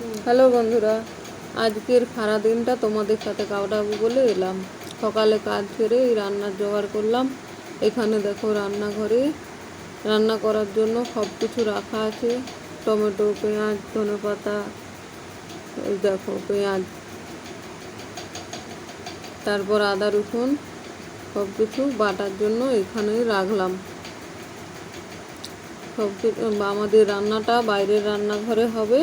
Hello বন্ধুরা, আজকের সারা দিনটা তোমাদের সাথে কাটাবো বলে এলাম। সকালে কাজ সেরে এই রান্নার জোগাড় করলাম। এখানে দেখো রান্নাঘরে রান্না করার জন্য সব কিছু রাখা আছে। টমেটো, পেঁয়াজ, ধনেপাতা, এই দেখো পেঁয়াজ, তারপর আদা রসুন সব কিছু বাটার জন্য এখানেই রাখলাম। সব কিছু আমাদের রান্নাটা বাইরের রান্নাঘরে হবে।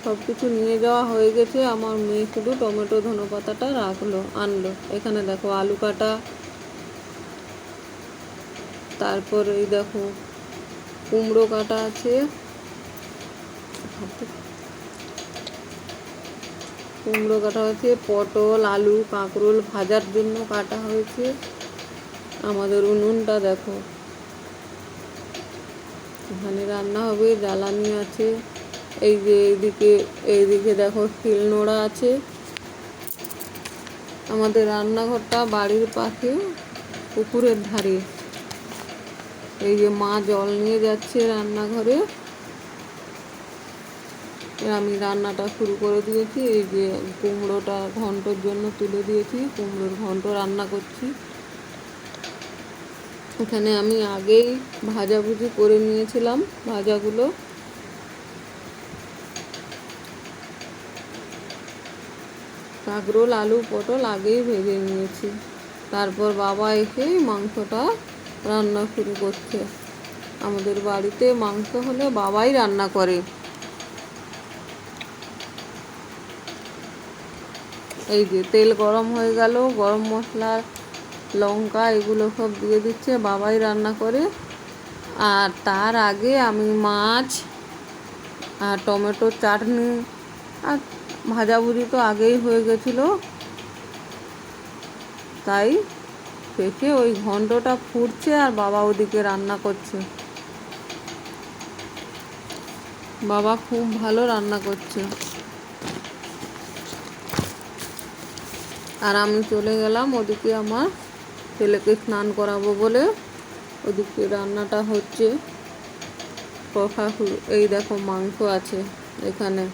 সব কিছু নিয়ে যাওয়া হয়ে গেছে। আমার মেয়ে শুধু টমেটো ধনেপাতাটা আনলো। এখানে দেখো আলু কাটা, তারপর এই দেখো কুমড়ো কাটা আছে, পটল, আলু, কাঁকরোল ভাজার জন্য কাটা হয়েছে। আমাদের উনুনটা দেখো, এখানে রান্না হবে, জ্বালানি আছে। এই যে এইদিকে দেখো শিলনোড়া আছে। আমাদের রান্নাঘরটা বাড়ির পাশে পুকুরের ধারে। এই যে মা জল নিয়ে যাচ্ছে রান্নাঘরে, আমি রান্নাটা শুরু করে দিয়েছি। এই যে কুমড়োটা ঘন্টর জন্য তুলে দিয়েছি, কুমড়োর ঘন্ট রান্না করছি। এখানে আমি আগেই ভাজাভুজি করে নিয়েছিলাম ভাজাগুলো। কাঁকরোল, আলু, পটল আগেই ভেজে নিয়েছি। তারপর বাবা এসে মাংসটা রান্না শুরু করছে। আমাদের বাড়িতে মাংস হলে বাবাই রান্না করে। এই যে তেল গরম হয়ে গেল, গরম মশলা, লঙ্কা এগুলো সব দিয়ে দিচ্ছে, বাবাই রান্না করে। আর তার আগে আমি মাছ আর টমেটোর চাটনি আর ভাজাভুজি তো আগেই হয়ে গেছিলো, তাই শেষে ওই ঘন্টটা ফুটছে আর বাবা ওদিকে রান্না করছে। বাবা খুব ভালো রান্না করছে। আর আমি চলে গেলাম ওদিকে আমার ছেলেকে স্নান করাবো বলে। ওদিকে রান্নাটা হচ্ছে, কষা এই দেখো মাংস আছে এখানে।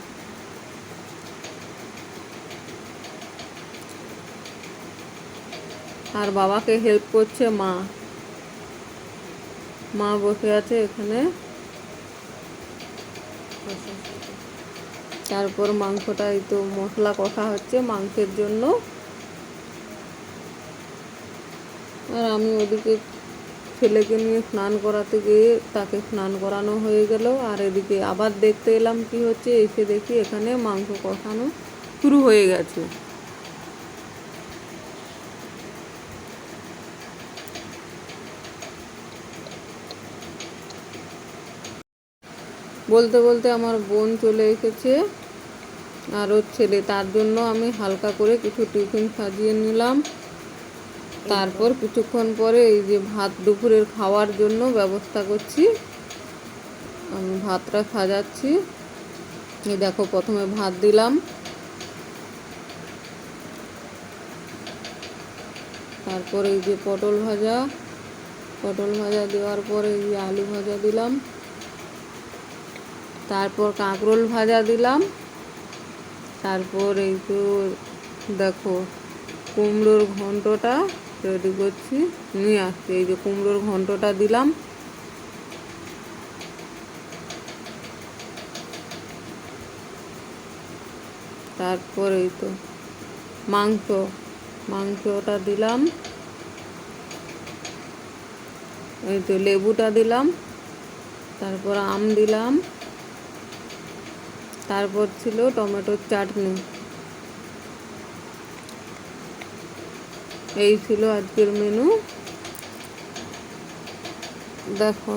আর বাবাকে হেল্প করছে মা বসে আছে এখানে। তারপর মাংসটা এই তো মশলা কষা হচ্ছে মাংসের জন্য। আর আমি ওদিকে ছেলেকে নিয়ে স্নান করাতে গিয়ে তাকে স্নান করানো হয়ে গেল। আর এদিকে আবার দেখতে এলাম কি হচ্ছে। এসে দেখি এখানে মাংস কষানো শুরু হয়ে গেছে। বলতে বলতে আমার বোন চলে এসেছে আর ওর ছেলে, তার জন্য আমি হালকা করে কিছু টিফিন সাজিয়ে নিলাম। তারপর কিছুক্ষণ পরে এই যে ভাত দুপুরের খাওয়ার জন্য ব্যবস্থা করছি। আমি ভাতটা সাজাচ্ছি। এই দেখো প্রথমে ভাত দিলাম, তারপর এই যে পটল ভাজা দেওয়ার পরে এই যে আলু ভাজা দিলাম, তারপর কাঁকরোল ভাজা দিলাম, তারপর এই তো দেখো কুমড়োর ঘন্টটা রেডি করছি, নিয়ে আসছি। এই যে কুমড়োর ঘন্টটা দিলাম, তারপর এই তো মাংসটা দিলাম, এই তো লেবুটা দিলাম, তারপর আম দিলাম, তারপর ছিল টমেটোর চাটনি। এই ছিল আজকের মেনু। দেখো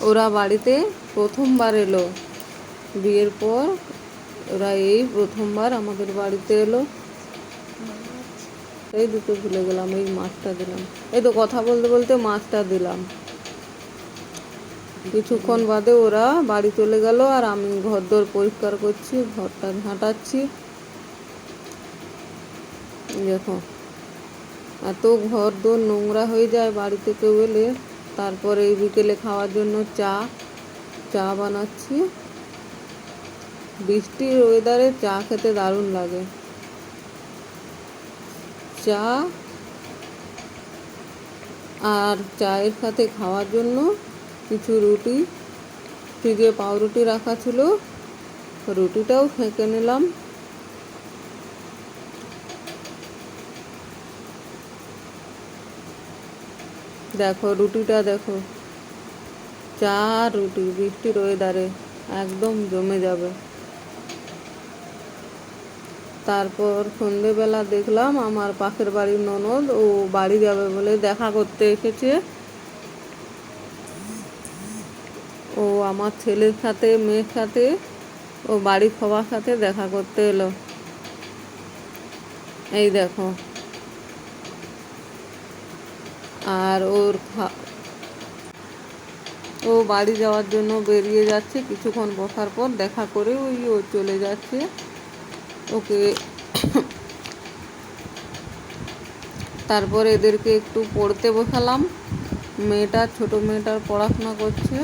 ওরা বাড়িতে প্রথমবার এলো বিয়ের পর, ওরা এই প্রথমবার আমাদের বাড়িতে এলো। এই দুটো ভুলে গেলাম, এই মাছটা দিলাম। এই তো কথা বলতে বলতে মাছটা দিলাম। কিছুক্ষণ বাদে ওরা বাড়ি চলে গেল আর আমি ঘরদোর পরিষ্কার করছি, ঘরটা ঝাঁটাচ্ছি। দেখো এত ঘরদোর নোংরা হয়ে যায় বাড়িতে কেউ এলে। তারপরে এই বিকেলে খাওয়ার জন্য চা বানাচ্ছি। বৃষ্টির ওয়েদারে চা খেতে দারুণ লাগে। চা আর চায়ের সাথে খাওয়ার জন্য কিছু রুটি, ফ্রিজে পাউরুটি রাখা ছিল, রুটিটাও সেঁকে নিলাম। দেখো রুটিটা দেখো, চা আর রুটি বৃষ্টির ওয়েদারে একদম জমে যাবে। তারপর সন্ধেবেলা দেখলাম আমার পাশের বাড়ির ননদ ও বাড়ি যাবে বলে দেখা করতে এসেছে। ও আমার ছেলের সাথে মেয়ের সাথে ও বাড়ির সবার সাথে দেখা করতে এলো। এই দেখো, আর ও বাড়ি যাওয়ার জন্য বেরিয়ে যাচ্ছে। কিছুক্ষণ বসার পর দেখা করে ও চলে যাচ্ছে। ওকে তারপর এদেরকে একটু পড়তে বসালাম। ছোট মেয়েটার পড়াশোনা করছে।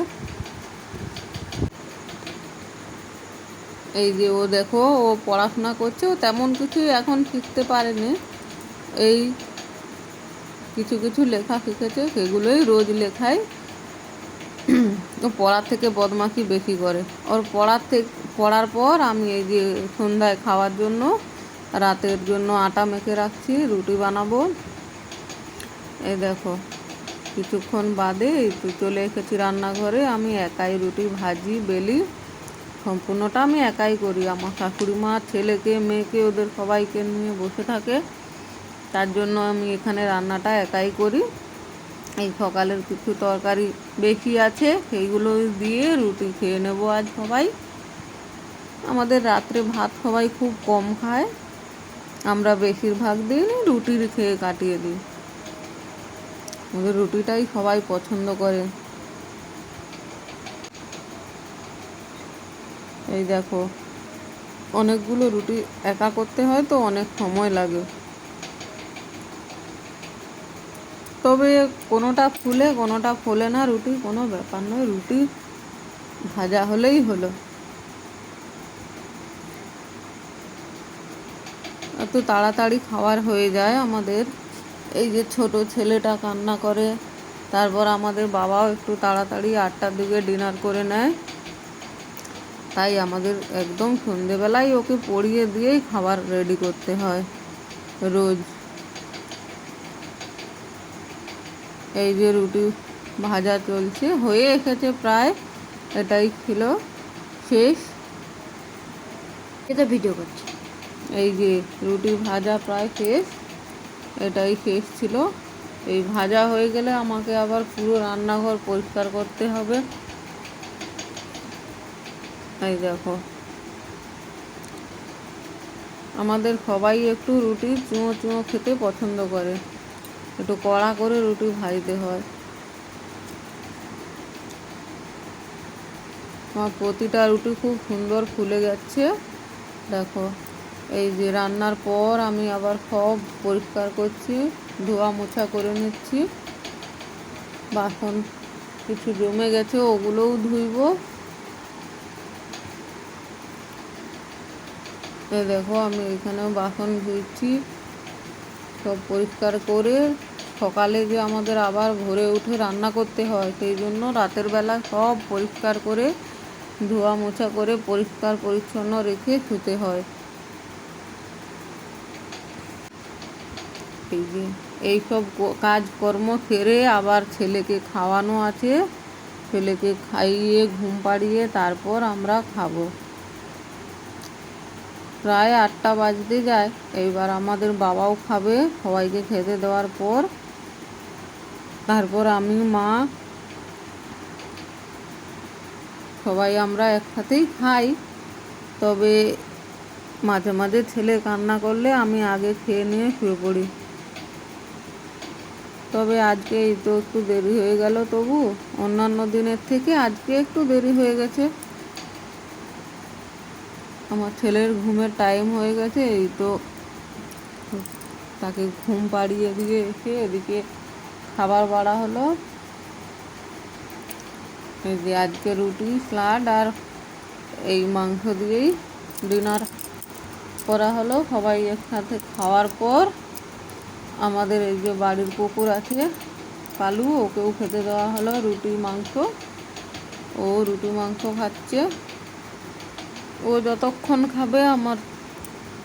এই যে ও দেখো, ও পড়াশোনা করছে। ও তেমন কিছুই এখন শিখতে পারেনি, এই কিছু কিছু লেখা শিখেছে, সেগুলোই রোজ লেখায়। ও পড়ার থেকে বদমাশি বেশি করে। ওর পড়ার পর আমি এই যে সন্ধ্যায় খাওয়ার জন্য রাতের জন্য আটা মেখে রাখছি, রুটি বানাবো। এই দেখো, কিছুক্ষণ বাদে এই তো চলে এসেছি রান্নাঘরে। আমি একাই রুটি ভাজি বেলি, সম্পূর্ণটা আমি একাই করি। আমার শাশুড়ি মা ছেলেকে মেয়েকে ওদের সবাইকে নিয়ে বসে থাকে, তার জন্য আমি এখানে রান্নাটা একাই করি। এই সকালের কিছু তরকারি বেশি আছে, সেইগুলো দিয়ে রুটি খেয়ে নেবো আজ সবাই। আমাদের রাত্রে ভাত সবাই খুব কম খায়, আমরা বেশিরভাগ দিন রুটির খেয়ে কাটিয়ে দিই। আমাদের রুটিটাই সবাই পছন্দ করে। এই দেখো, অনেকগুলো রুটি একা করতে হয় তো অনেক সময় লাগে। তবে কোনোটা ফুলে কোনোটা ফোলে না, রুটি কোনো ব্যাপার নয়, রুটি ভাজা হলেই হলো। এত তাড়াতাড়ি খাবার হয়ে যায় আমাদের। এই যে ছোট ছেলেটা কান্না করে, তারপর আমাদের বাবাও একটু তাড়াতাড়ি 8টার দিকে ডিনার করে নেয়। তাই আমাদের একদম সন্ধেবেলায় ওকে পড়িয়ে দিয়েই খাবার রেডি করতে হয় রোজ। এই যে রুটি ভাজা চলছে, হয়ে এসেছে প্রায়, এটাই ছিল শেষ। এটা ভিডিও করছি। এই যে রুটি ভাজা প্রায় শেষ, এটাই শেষ ছিল। এই ভাজা হয়ে গেলে আমাকে আবার পুরো রান্নাঘর পরিষ্কার করতে হবে। এই দেখো, আমাদের সবাই একটু রুটি চুঁয়ো চুঁয়ো খেতে পছন্দ করে, একটু কড়া করে রুটি ভাজতে হয়। আমার প্রতিটা রুটি খুব সুন্দর ফুলে যাচ্ছে। দেখো, এই যে রান্নার পর আমি আবার সব পরিষ্কার করছি, ধোয়া মোছা করে নিচ্ছি। বাসন কিছু জমে গেছে, ওগুলোও ধুইব। এই দেখো, আমি এখানেও বাসন ধুইছি, সব পরিষ্কার করে। সকালে যে আমাদের আবার ভোরে উঠে রান্না করতে হয়, সেই জন্য রাতের বেলা সব পরিষ্কার করে ধোয়া মোছা করে পরিষ্কার পরিচ্ছন্ন রেখে শুতে হয়। এই যে এইসব কাজকর্ম সেরে আবার ছেলেকে খাওয়ানো আছে, ছেলেকে খাইয়ে ঘুম পাড়িয়ে তারপর আমরা খাবো। প্রায় 8টা বাজতে যায়। এইবার আমাদের বাবাও খাবে, সবাইকে খেতে দেওয়ার পর তারপর আমি মা সবাই আমরা একসাথেই খাই। তবে মাঝে মাঝে ছেলে কান্না করলে আমি আগে খেয়ে নিয়ে শুয়ে পড়ি। তবে আজকে এই তো একটু দেরি হয়ে গেল, তবু অন্যান্য দিনের থেকে আজকে একটু দেরি হয়ে গেছে। আমার ছেলের ঘুমের টাইম হয়ে গেছে, এই তো তাকে ঘুম পাড়িয়ে দিয়ে এসে এদিকে খাবার বাড়া হলো। এই যে আজকে রুটি স্যালাড আর এই মাংস দিয়েই ডিনার করা হলো। সবাই একসাথে খাওয়ার পর আমাদের এই যে বাড়ির কুকুর আছে কালু, ওকেও খেতে দেওয়া হলো রুটি মাংস। ও রুটি মাংস খাচ্ছে। ও যতক্ষণ খাবে, আমার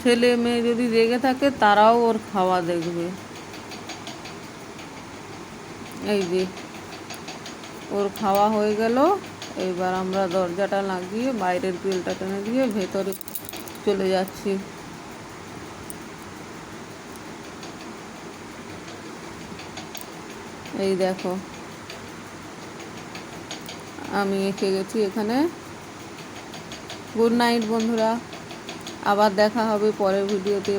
ছেলে মেয়ে যদি জেগে থাকে তারাও ওর খাওয়া দেখবে। এই যে ওর খাওয়া হয়ে গেল। এইবার আমরা দরজাটা লাগিয়ে বাইরের গ্রিলটা টেনে দিয়ে ভেতরে চলে যাচ্ছি। এই দেখো আমি এসে গেছি এখানে। গুড নাইট বন্ধুরা, আবার দেখা হবে পরের ভিডিওতে।